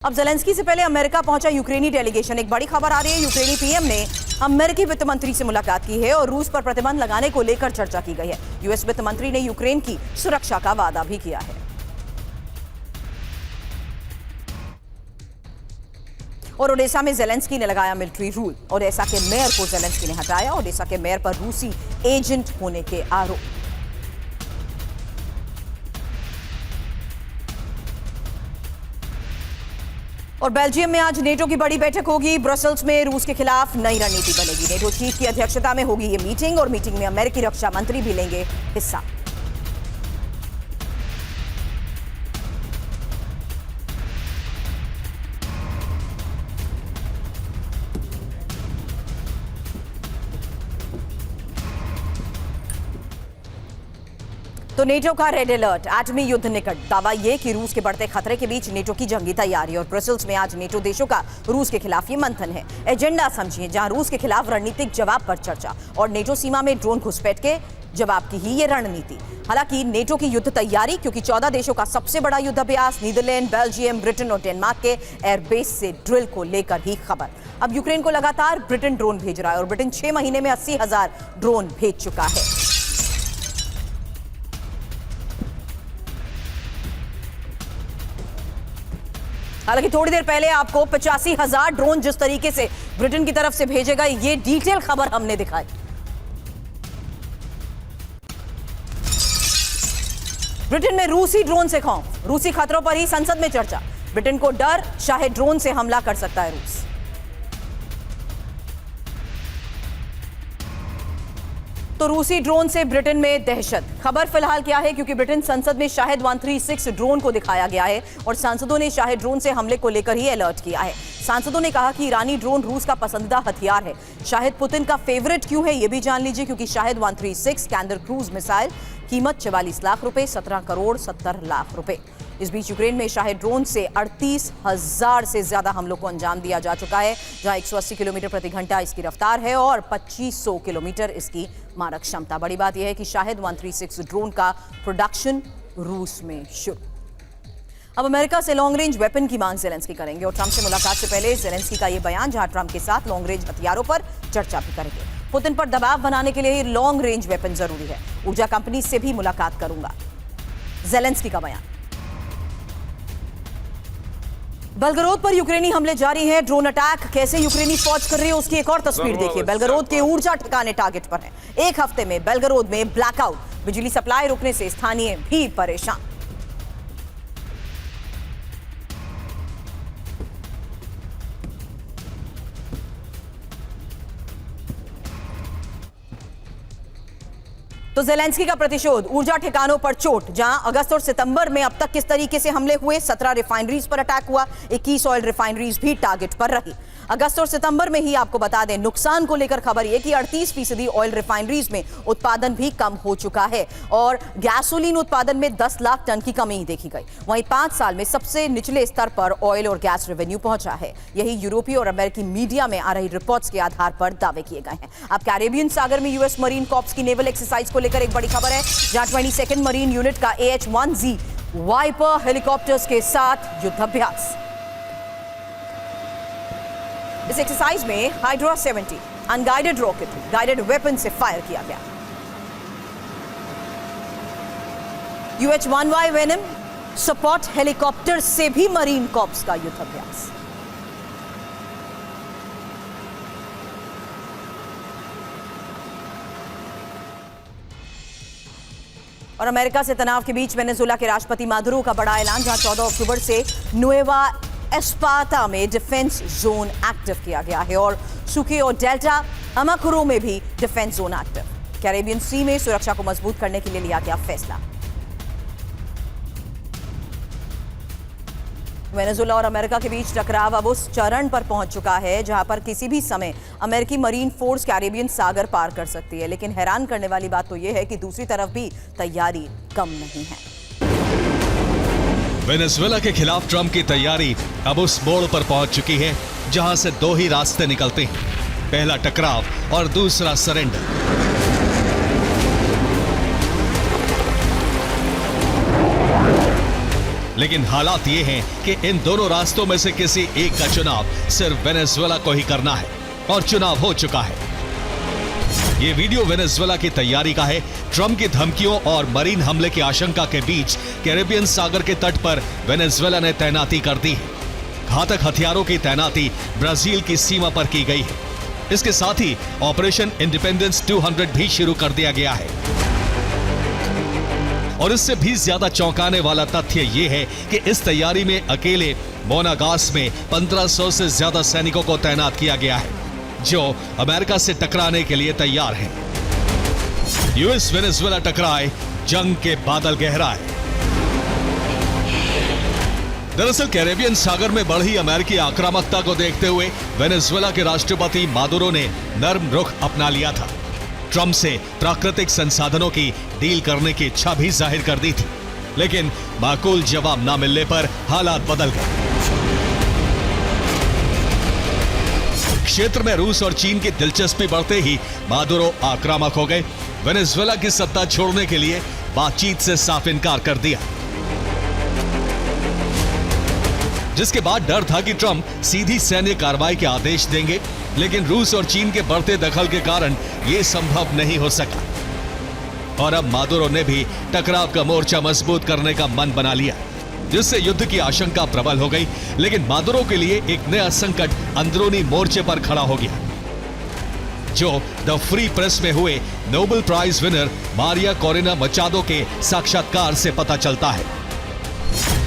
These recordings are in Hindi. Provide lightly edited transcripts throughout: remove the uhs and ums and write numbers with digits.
अब ज़ेलेंस्की से पहले अमेरिका पहुंचा यूक्रेनी डेलीगेशन। एक बड़ी खबर आ रही है, यूक्रेनी पीएम ने अमेरिकी वित्त मंत्री से मुलाकात की है और रूस पर प्रतिबंध लगाने को लेकर चर्चा की गई है। यूएस वित्त मंत्री ने यूक्रेन की सुरक्षा का वादा भी किया है। और ओडेसा में ज़ेलेंस्की ने लगाया मिलिट्री रूल। ओडेसा के मेयर को ज़ेलेंस्की ने हटाया। ओडेसा के मेयर पर रूसी एजेंट होने के आरोप। और बेल्जियम में आज नेटो की बड़ी बैठक होगी। ब्रसल्स में रूस के खिलाफ नई रणनीति बनेगी। नेटो चीफ की अध्यक्षता में होगी ये मीटिंग और मीटिंग में अमेरिकी रक्षा मंत्री भी लेंगे हिस्सा। तो नेटो का रेड अलर्ट, एटमी युद्ध निकट। दावा यह कि रूस के बढ़ते खतरे के बीच नेटो की जंगी तैयारी। और ब्रसल्स में आज नेटो देशों का रूस के खिलाफ ये मंथन है। एजेंडा समझिए, जहां रूस के खिलाफ रणनीतिक जवाब पर चर्चा और नेटो सीमा में ड्रोन घुसपैठ के जवाब की ही ये रणनीति। हालांकि नेटो की युद्ध तैयारी, क्योंकि 14 देशों का सबसे बड़ा युद्धाभ्यास नीदरलैंड, बेल्जियम, ब्रिटेन और डेनमार्क के एयरबेस से ड्रिल को लेकर ही खबर। अब यूक्रेन को लगातार ब्रिटेन ड्रोन भेज रहा है और ब्रिटेन 6 महीने में 80,000 ड्रोन भेज चुका है। हालांकि थोड़ी देर पहले आपको 85,000 ड्रोन जिस तरीके से ब्रिटेन की तरफ से भेजेगा, ये डिटेल खबर हमने दिखाई। ब्रिटेन में रूसी ड्रोन से खौफ, रूसी खतरों पर ही संसद में चर्चा। ब्रिटेन को डर, चाहे ड्रोन से हमला कर सकता है रूस। तो रूसी ड्रोन से ब्रिटेन में दहशत। खबर फिलहाल क्या है, क्योंकि ब्रिटेन संसद में शाहिद 136 ड्रोन को दिखाया गया है और सांसदों ने शाहिद ड्रोन से हमले को लेकर ही अलर्ट किया है। सांसदों ने कहा कि ईरानी ड्रोन रूस का पसंदीदा हथियार है। शाहिद पुतिन का फेवरेट क्यों है, यह भी जान लीजिए, क्योंकि शाहिद 136 स्कैंडर क्रूज मिसाइल, कीमत 44 लाख रुपए, 17 करोड़ 70 लाख रुपए। इस बीच यूक्रेन में शाहिद ड्रोन से 38,000 से ज्यादा हमलों को अंजाम दिया जा चुका है, जहां 180 किलोमीटर प्रति घंटा इसकी रफ्तार है और 2500 किलोमीटर इसकी मारक क्षमता। बड़ी बात यह है कि शाहिद 136 ड्रोन का प्रोडक्शन रूस में शुरू। अब अमेरिका से लॉन्ग रेंज वेपन की मांग ज़ेलेंस्की करेंगे और ट्रंप से मुलाकात से पहले ज़ेलेंस्की का यह बयान, जहां ट्रंप के साथ लॉन्ग रेंज हथियारों पर चर्चा भी करेंगे। पुतिन पर दबाव बनाने के लिए लॉन्ग रेंज वेपन जरूरी है। ऊर्जा कंपनी से भी मुलाकात करूंगा, ज़ेलेंस्की का बयान। बेलगरोद पर यूक्रेनी हमले जारी हैं। ड्रोन अटैक कैसे यूक्रेनी फौज कर रही है, उसकी एक और तस्वीर देखिए। बेलगरोद के ऊर्जा ठिकाने टारगेट पर हैं। एक हफ्ते में बेलगरोद में ब्लैकआउट, बिजली सप्लाई रुकने से स्थानीय भी परेशान। तो ज़ेलेंस्की का प्रतिशोध, ऊर्जा ठिकानों पर चोट। जहां अगस्त और सितंबर में अब तक किस तरीके से हमले हुए, 17 रिफाइनरीज पर अटैक हुआ, 21 ऑयल रिफाइनरीज भी टारगेट पर रही। अगस्त और सितंबर में ही आपको बता दें, नुकसान को लेकर खबर यह कि 38% ऑयल रिफाइनरीज में उत्पादन भी कम हो चुका है और गैसोलीन उत्पादन में 10 लाख टन की कमी देखी गई। वहीं 5 साल में सबसे निचले स्तर पर ऑयल और गैस रेवेन्यू पहुंचा है। यही यूरोपीय और अमेरिकी मीडिया में आ रही रिपोर्ट्स के आधार पर दावे किए गए हैं। अब कैरेबियन सागर में यूएस मरीन कॉर्प्स की नेवल एक्सरसाइज को लेकर एक बड़ी खबर है, जहां 22nd मरीन यूनिट का AH-1Z वाइपर हेलीकॉप्टर्स के साथ युद्धाभ्यास। इस एक्सरसाइज में hydra 70 unguided rocket guided weapon से फायर किया गया। UH-1Y वेनम सपोर्ट हेलीकॉप्टर से भी मरीन कॉर्प्स का युद्धाभ्यास। और अमेरिका से तनाव के बीच वेनेजुएला के राष्ट्रपति मादुरो का बड़ा ऐलान, जहां 14 अक्टूबर से नुएवा एस्पाता में डिफेंस जोन एक्टिव किया गया है और सुके और डेल्टा अमाकुरो में भी defence zone active. Caribbean sea में सुरक्षा को मजबूत करने के लिए लिया गया फैसला। वेनेजुएला और अमेरिका के बीच टकराव अब उस चरण पर पहुंच चुका है जहां पर किसी भी समय अमेरिकी मरीन फोर्स कैरेबियन सागर पार कर सकती है। लेकिन हैरान करने वाली बात तो यह है कि दूसरी तरफ भी तैयारी कम नहीं है। वेनेजुएला के खिलाफ ट्रंप की तैयारी अब उस मोड़ पर पहुंच चुकी है जहां से दो ही रास्ते निकलते हैं, पहला टकराव और दूसरा सरेंडर। लेकिन हालात ये हैं कि इन दोनों रास्तों में से किसी एक का चुनाव सिर्फ वेनेजुएला को ही करना है और चुनाव हो चुका है। ये वीडियो वेनेजुएला की तैयारी का है। ट्रंप की धमकियों और मरीन हमले की आशंका के बीच कैरेबियन सागर के तट पर वेनेजुएला ने तैनाती कर दी है। घातक हथियारों की तैनाती ब्राजील की सीमा पर की गई है। इसके साथ ही ऑपरेशन इंडिपेंडेंस 200 भी शुरू कर दिया गया है। और इससे भी ज्यादा चौंकाने वाला तथ्य यह है कि इस तैयारी में अकेले मोनागास में 1500 से ज्यादा सैनिकों को तैनात किया गया है, जो अमेरिका से टकराने के लिए तैयार हैं। यूएस वेनेजुएला टकराए, जंग के बादल गहराए। दरअसल कैरेबियन सागर में बढ़ी अमेरिकी आक्रामकता को देखते हुए वेनेजुएला के राष्ट्रपति मादुरो ने नर्म रुख अपना लिया था। ट्रंप से प्राकृतिक संसाधनों की डील करने की इच्छा भी जाहिर कर दी थी, लेकिन माकूल जवाब न मिलने पर हालात बदल गए। क्षेत्र में रूस और चीन की दिलचस्पी बढ़ते ही मादुरो आक्रामक हो गए। वेनेजुएला की सत्ता छोड़ने के लिए बातचीत से साफ इनकार कर दिया, जिसके बाद डर था कि ट्रंप सीधी सैन्य कार्रवाई के आदेश देंगे, लेकिन रूस और चीन के बढ़ते दखल के कारण यह संभव नहीं हो सका। और अब मादुरो ने भी टकराव का मोर्चा मजबूत करने का मन बना लिया, जिससे युद्ध की आशंका प्रबल हो गई। लेकिन मादुरो के लिए एक नया संकट अंदरूनी मोर्चे पर खड़ा हो गया, जो द फ्री प्रेस में हुए Nobel prize winner Maria Corina Machado के साक्षात्कार से पता चलता है,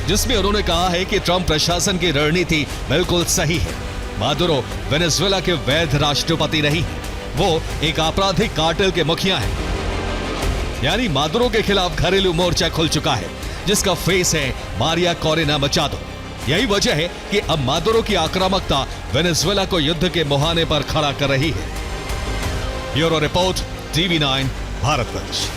जिसमें उन्होंने कहा है कि ट्रंप प्रशासन की रणनीति बिल्कुल सही है। मादुरो वेनेजुएला के वैध राष्ट्रपति नहीं है, वो एक आपराधिक कार्टेल के मुखिया हैं। यानी मादुरो के खिलाफ घरेलू मोर्चा खुल चुका है, जिसका फेस है मारिया कोरेना मचादो। यही वजह है कि अब मादुरो की आक्रामकता वेनेजुएला को युद्ध के मुहाने पर खड़ा कर रही है। Bureau report, TV9 Bharatvarsh.